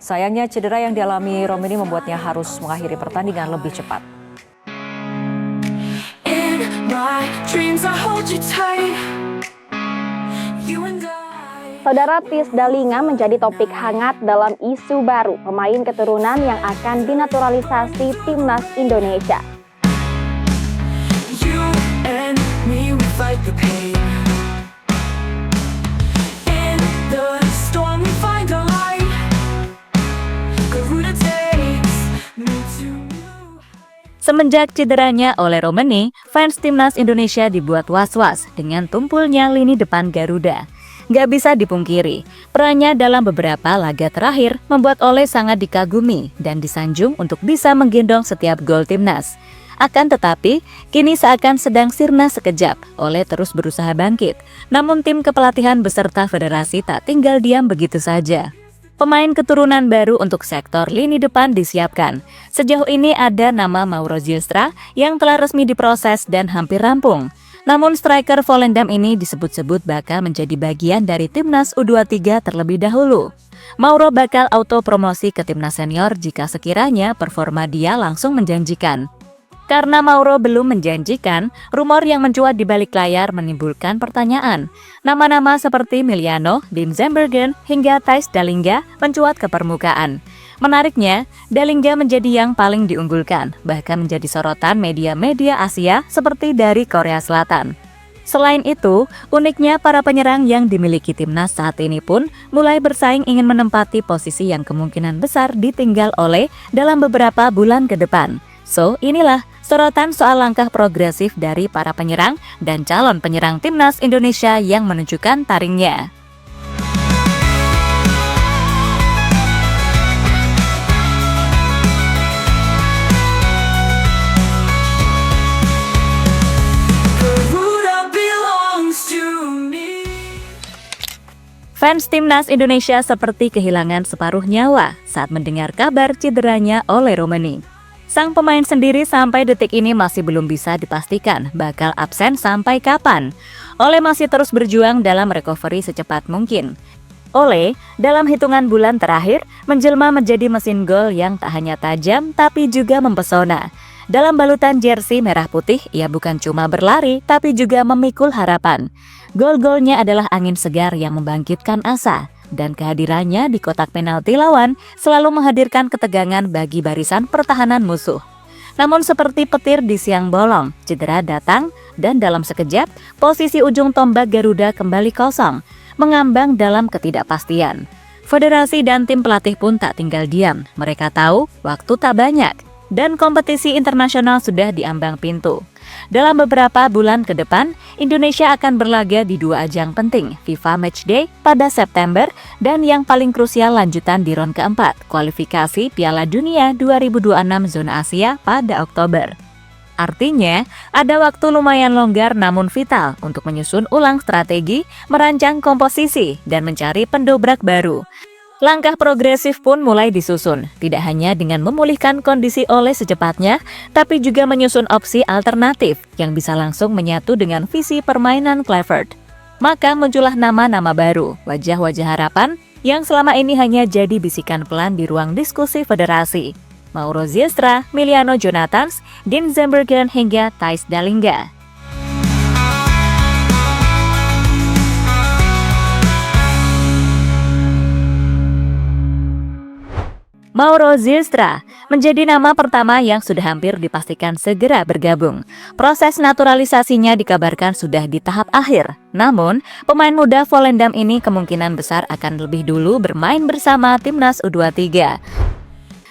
Sayangnya cedera yang dialami Romeni membuatnya harus mengakhiri pertandingan lebih cepat. Saudara, Theis Dallinga menjadi topik hangat dalam isu baru pemain keturunan yang akan dinaturalisasi timnas Indonesia. Semenjak cederanya oleh Romeni, fans timnas Indonesia dibuat was-was dengan tumpulnya lini depan Garuda. Gak bisa dipungkiri, perannya dalam beberapa laga terakhir membuat Ole sangat dikagumi dan disanjung untuk bisa menggendong setiap gol timnas. Akan tetapi, kini seakan sedang sirna sekejap, Ole terus berusaha bangkit. Namun tim kepelatihan beserta federasi tak tinggal diam begitu saja. Pemain keturunan baru untuk sektor lini depan disiapkan. Sejauh ini ada nama Mauro Zylstra yang telah resmi diproses dan hampir rampung. Namun striker Volendam ini disebut-sebut bakal menjadi bagian dari timnas U23 terlebih dahulu. Mauro bakal auto promosi ke timnas senior jika sekiranya performa dia langsung menjanjikan. Karena Mauro belum menjanjikan, rumor yang mencuat di balik layar menimbulkan pertanyaan. Nama-nama seperti Miliano, Dean Zerbergen, hingga Theis Dallinga mencuat ke permukaan. Menariknya, Dallinga menjadi yang paling diunggulkan, bahkan menjadi sorotan media-media Asia seperti dari Korea Selatan. Selain itu, uniknya para penyerang yang dimiliki timnas saat ini pun mulai bersaing ingin menempati posisi yang kemungkinan besar ditinggal Ole dalam beberapa bulan ke depan. So, inilah sorotan soal langkah progresif dari para penyerang dan calon penyerang timnas Indonesia yang menunjukkan taringnya. Fans timnas Indonesia seperti kehilangan separuh nyawa saat mendengar kabar cederanya oleh Romeni. Sang pemain sendiri sampai detik ini masih belum bisa dipastikan bakal absen sampai kapan. Ole masih terus berjuang dalam recovery secepat mungkin. Ole dalam hitungan bulan terakhir menjelma menjadi mesin gol yang tak hanya tajam tapi juga mempesona. Dalam balutan jersey merah putih, ia bukan cuma berlari tapi juga memikul harapan. Gol-golnya adalah angin segar yang membangkitkan asa. Dan kehadirannya di kotak penalti lawan selalu menghadirkan ketegangan bagi barisan pertahanan musuh. Namun seperti petir di siang bolong, cedera datang dan dalam sekejap posisi ujung tombak Garuda kembali kosong, mengambang dalam ketidakpastian. Federasi dan tim pelatih pun tak tinggal diam. Mereka tahu waktu tak banyak dan kompetisi internasional sudah diambang pintu. Dalam beberapa bulan ke depan, Indonesia akan berlaga di dua ajang penting, FIFA Matchday pada September dan yang paling krusial lanjutan di ron keempat, kualifikasi Piala Dunia 2026 zona Asia pada Oktober. Artinya, ada waktu lumayan longgar namun vital untuk menyusun ulang strategi, merancang komposisi, dan mencari pendobrak baru. Langkah progresif pun mulai disusun, tidak hanya dengan memulihkan kondisi Ole secepatnya, tapi juga menyusun opsi alternatif yang bisa langsung menyatu dengan visi permainan Kluivert. Maka muncullah nama-nama baru, wajah-wajah harapan yang selama ini hanya jadi bisikan pelan di ruang diskusi federasi. Mauro Zylstra, Miliano Jonathans, Dean Zerbergen hingga Theis Dallinga. Mauro Zylstra menjadi nama pertama yang sudah hampir dipastikan segera bergabung. Proses naturalisasinya dikabarkan sudah di tahap akhir. Namun, pemain muda Volendam ini kemungkinan besar akan lebih dulu bermain bersama timnas U23.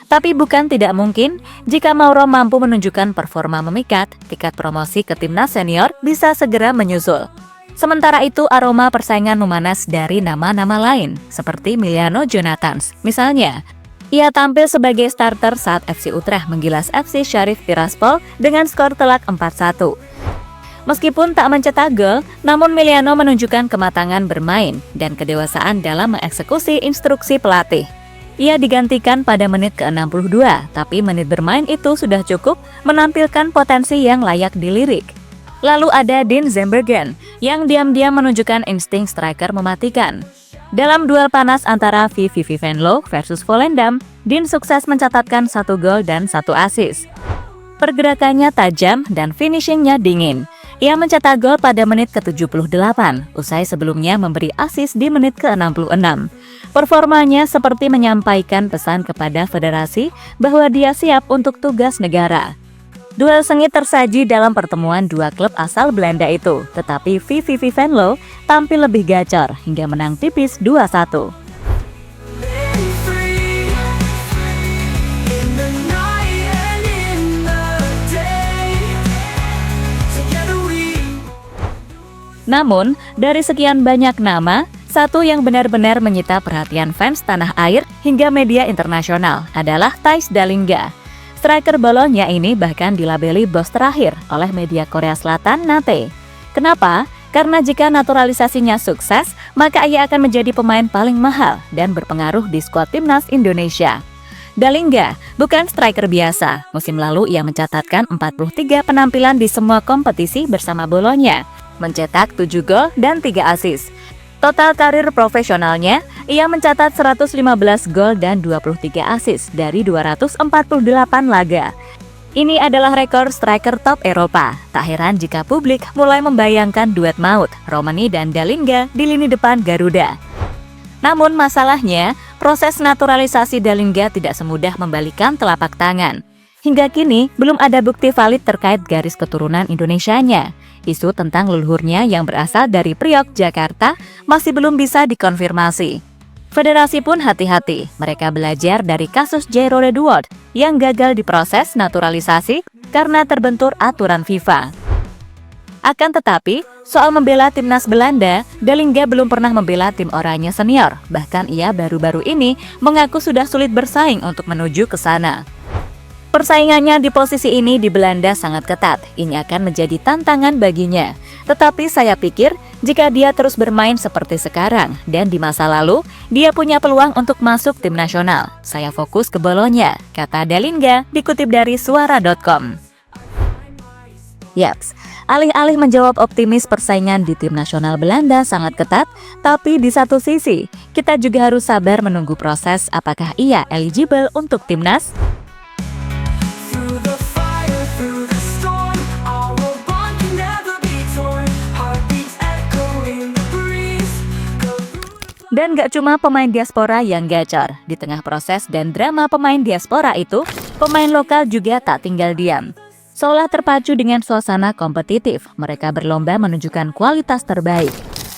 Tapi bukan tidak mungkin jika Mauro mampu menunjukkan performa memikat, tiket promosi ke timnas senior bisa segera menyusul. Sementara itu, aroma persaingan memanas dari nama-nama lain, seperti Miliano Jonathans. Misalnya, ia tampil sebagai starter saat FC Utrecht menggilas FC Sheriff Tiraspol dengan skor telak 4-1. Meskipun tak mencetak gol, namun Miliano menunjukkan kematangan bermain dan kedewasaan dalam mengeksekusi instruksi pelatih. Ia digantikan pada menit ke-62, tapi menit bermain itu sudah cukup menampilkan potensi yang layak dilirik. Lalu ada Dean Zerbergen yang diam-diam menunjukkan insting striker mematikan. Dalam duel panas antara VVV Venlo versus Volendam, Dean sukses mencatatkan 1 gol dan 1 assist. Pergerakannya tajam dan finishingnya dingin. Ia mencetak gol pada menit ke-78, usai sebelumnya memberi assist di menit ke-66. Performanya seperti menyampaikan pesan kepada federasi bahwa dia siap untuk tugas negara. Duel sengit tersaji dalam pertemuan dua klub asal Belanda itu, tetapi VVV Venlo tampil lebih gacor hingga menang tipis 2-1. Namun, dari sekian banyak nama, satu yang benar-benar menyita perhatian fans tanah air hingga media internasional adalah Thijs Dallinga. Striker Bologna ini bahkan dilabeli bos terakhir oleh media Korea Selatan Nate. Kenapa? Karena jika naturalisasinya sukses, maka ia akan menjadi pemain paling mahal dan berpengaruh di skuad timnas Indonesia. Dallinga bukan striker biasa. Musim lalu ia mencatatkan 43 penampilan di semua kompetisi bersama Bologna, mencetak 7 gol dan 3 assist. Total karir profesionalnya, ia mencatat 115 gol dan 23 assist dari 248 laga. Ini adalah rekor striker top Eropa. Tak heran jika publik mulai membayangkan duet maut Romani dan Dallinga di lini depan Garuda. Namun masalahnya, proses naturalisasi Dallinga tidak semudah membalikan telapak tangan. Hingga kini, belum ada bukti valid terkait garis keturunan Indonesianya. Isu tentang leluhurnya yang berasal dari Priok, Jakarta masih belum bisa dikonfirmasi. Federasi pun hati-hati, mereka belajar dari kasus Jairo Redwood yang gagal diproses naturalisasi karena terbentur aturan FIFA. Akan tetapi, soal membela timnas Belanda, Dallinga belum pernah membela tim Oranje senior. Bahkan ia baru-baru ini mengaku sudah sulit bersaing untuk menuju ke sana. Persaingannya di posisi ini di Belanda sangat ketat. Ini akan menjadi tantangan baginya. Tetapi saya pikir jika dia terus bermain seperti sekarang dan di masa lalu, dia punya peluang untuk masuk tim nasional. Saya fokus ke Bologna, kata Dallinga dikutip dari suara.com. Yaps, alih-alih menjawab optimis persaingan di tim nasional Belanda sangat ketat, tapi di satu sisi, kita juga harus sabar menunggu proses apakah ia eligible untuk timnas. Dan gak cuma pemain diaspora yang gacor. Di tengah proses dan drama pemain diaspora itu, pemain lokal juga tak tinggal diam. Seolah terpacu dengan suasana kompetitif, mereka berlomba menunjukkan kualitas terbaik.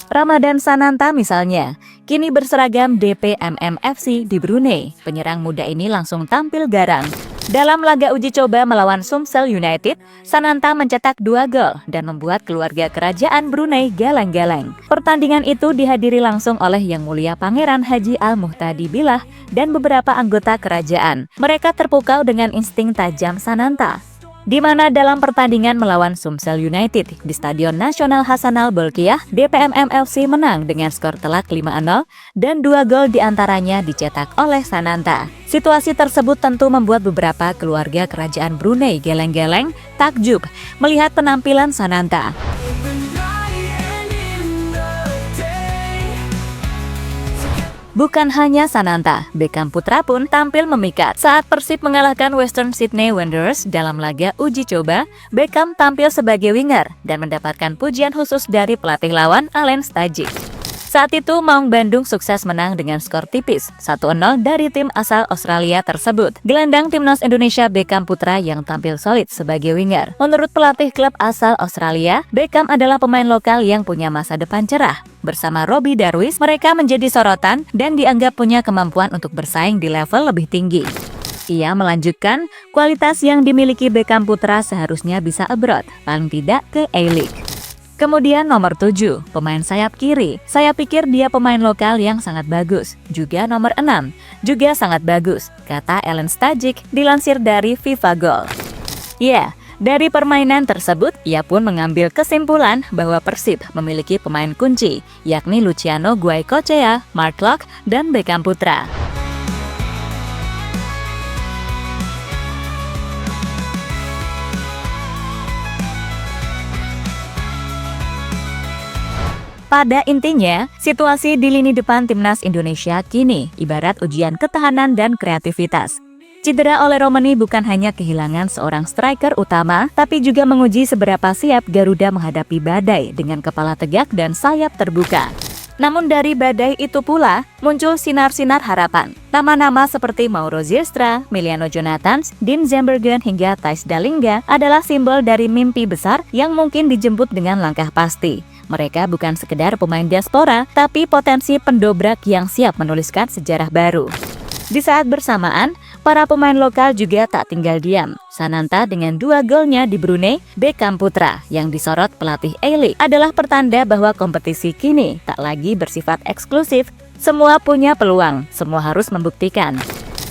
Ramadan Sananta misalnya, kini berseragam DPMM FC di Brunei. Penyerang muda ini langsung tampil garang. Dalam laga uji coba melawan Sumsel United, Sananta mencetak 2 gol dan membuat keluarga kerajaan Brunei geleng-geleng. Pertandingan itu dihadiri langsung oleh Yang Mulia Pangeran Haji Al-Muhtadi Billah dan beberapa anggota kerajaan. Mereka terpukau dengan insting tajam Sananta, di mana dalam pertandingan melawan Sumsel United di Stadion Nasional Hasanal Bolkiah, DPMM FC menang dengan skor telak 5-0 dan 2 gol diantaranya dicetak oleh Sananta. Situasi tersebut tentu membuat beberapa keluarga kerajaan Brunei geleng-geleng takjub melihat penampilan Sananta. Bukan hanya Sananta, Beckham Putra pun tampil memikat. Saat Persib mengalahkan Western Sydney Wanderers dalam laga uji coba, Beckham tampil sebagai winger dan mendapatkan pujian khusus dari pelatih lawan Alen Stajcic. Saat itu Maung Bandung sukses menang dengan skor tipis 1-0 dari tim asal Australia tersebut. Gelandang timnas Indonesia Beckham Putra yang tampil solid sebagai winger. Menurut pelatih klub asal Australia, Beckham adalah pemain lokal yang punya masa depan cerah. Bersama Robbie Darwish, mereka menjadi sorotan dan dianggap punya kemampuan untuk bersaing di level lebih tinggi. Ia melanjutkan, kualitas yang dimiliki Beckham Putra seharusnya bisa abroad, paling tidak ke A-League. Kemudian nomor 7, pemain sayap kiri. Saya pikir dia pemain lokal yang sangat bagus. Juga nomor 6, juga sangat bagus, kata Alen Stajcic dilansir dari FIFA Goal. Ya, dari permainan tersebut, ia pun mengambil kesimpulan bahwa Persib memiliki pemain kunci, yakni Luciano Guaicochea, Mark Locke, dan Beckham Putra. Pada intinya, situasi di lini depan timnas Indonesia kini ibarat ujian ketahanan dan kreativitas. Cedera oleh Romani bukan hanya kehilangan seorang striker utama, tapi juga menguji seberapa siap Garuda menghadapi badai dengan kepala tegak dan sayap terbuka. Namun dari badai itu pula muncul sinar-sinar harapan. Nama-nama seperti Mauro Zylstra, Miliano Jonathans, Dean Zerbergen hingga Thijs Dallinga adalah simbol dari mimpi besar yang mungkin dijemput dengan langkah pasti. Mereka bukan sekedar pemain diaspora, tapi potensi pendobrak yang siap menuliskan sejarah baru. Di saat bersamaan, para pemain lokal juga tak tinggal diam. Sananta dengan 2 golnya di Brunei, Beckham Putra yang disorot pelatih A-League adalah pertanda bahwa kompetisi kini tak lagi bersifat eksklusif. Semua punya peluang, semua harus membuktikan.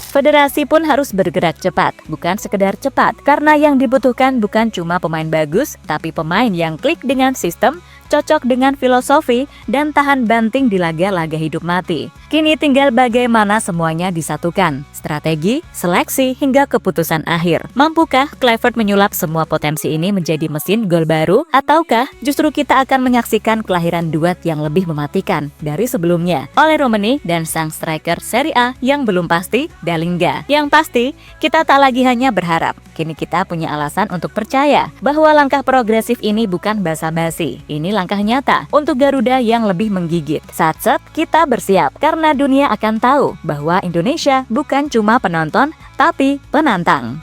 Federasi pun harus bergerak cepat, bukan sekedar cepat, karena yang dibutuhkan bukan cuma pemain bagus, tapi pemain yang klik dengan sistem, cocok dengan filosofi, dan tahan banting di laga-laga hidup mati. Kini tinggal bagaimana semuanya disatukan, strategi, seleksi, hingga keputusan akhir. Mampukah Kluivert menyulap semua potensi ini menjadi mesin gol baru? Ataukah justru kita akan menyaksikan kelahiran duet yang lebih mematikan dari sebelumnya? Oleh Romani dan sang striker Serie A yang belum pasti, Dallinga. Yang pasti, kita tak lagi hanya berharap. Kini kita punya alasan untuk percaya bahwa langkah progresif ini bukan basa-basi. Ini langkah nyata untuk Garuda yang lebih menggigit. Saat kita bersiap karena dunia akan tahu bahwa Indonesia bukan cuma penonton, tapi penantang.